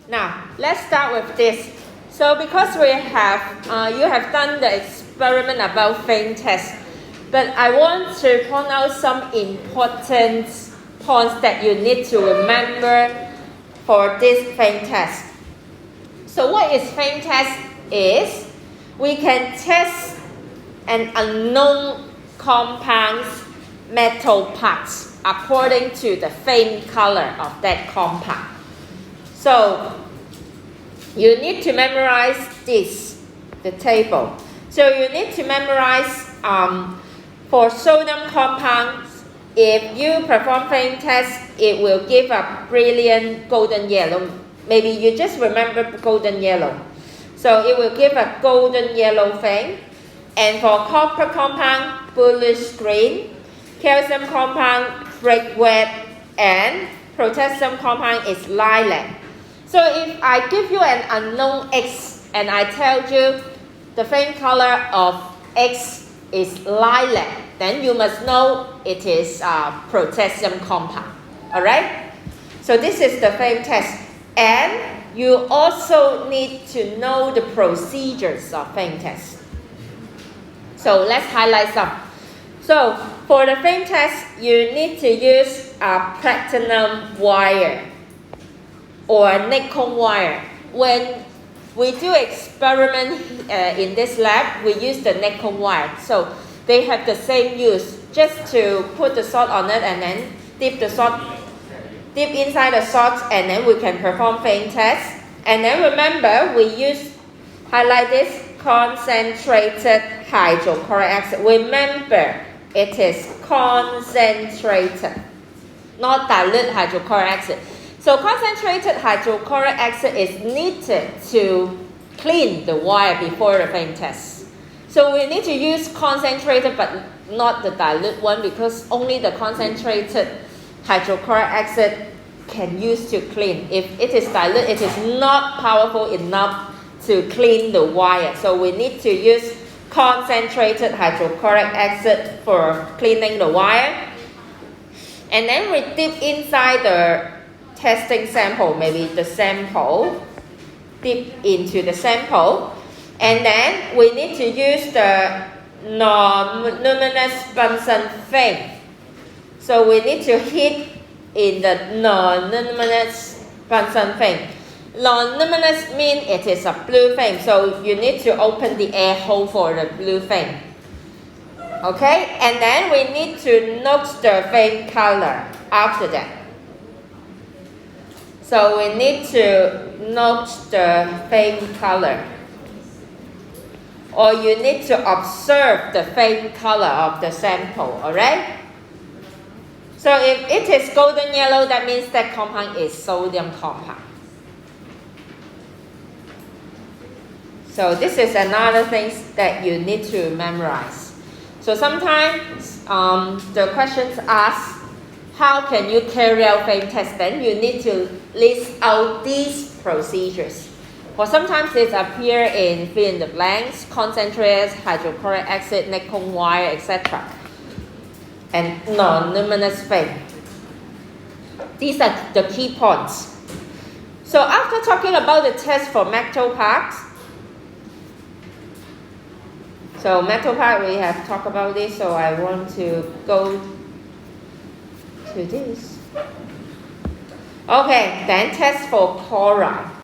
Now, let's start with this. So because we have, you have done the experiment about fame test, but I want to point out some important points that you need to remember for this fame test. So what is fame test is, we can test an unknown compound's metal parts according to the fame color of that compound. So you need to memorize this, the table. So you need to memorize for sodium compounds, if you perform fame test, it will give a brilliant golden yellow. Maybe you just remember golden yellow. So it will give a golden yellow fame. And for copper compound, bluish green. Calcium compound, brick red. And potassium compound is lilac. So if I give you an unknown X and I tell you the fame color of X is lilac, then you must know it is potassium compound. Alright? So this is the fame test. And you also need to know the procedures of fame test. So let's highlight some. So for the fame test, you need to use a platinum wire or nickel wire. When we do experiment in this lab, we use the nickel wire. So they have the same use, just to put the salt on it and then dip inside the salt, and then we can perform fame test. And then remember, we use, highlight this, concentrated hydrochloric acid. Remember, it is concentrated, not dilute hydrochloric acid. So concentrated hydrochloric acid is needed to clean the wire before the fame test. So we need to use concentrated but not the dilute one, because only the concentrated hydrochloric acid can use to clean. If it is dilute, it is not powerful enough to clean the wire. So we need to use concentrated hydrochloric acid for cleaning the wire. And then we dip inside the testing sample, maybe the sample, dip into the sample, and then we need to use the non-luminous Bunsen flame. So we need to heat in the non-luminous Bunsen flame. Non-luminous means it is a blue flame, so you need to open the air hole for the blue flame. Okay, and then we need to note the flame color after that. So we need to note the flame color. Or you need to observe the flame color of the sample, alright? So if it is golden yellow, that means that compound is sodium compound. So this is another thing that you need to memorize. So sometimes the questions ask, how can you carry out fame test? Then you need to list out these procedures. Or sometimes it appears in fill in the blanks, concentrated hydrochloric acid, nickel wire, etc. And non-luminous flame. These are the key points. So after talking about the test for metal parts, so metal part, we have talked about this, so I want to go to this. Okay, then test for chloride.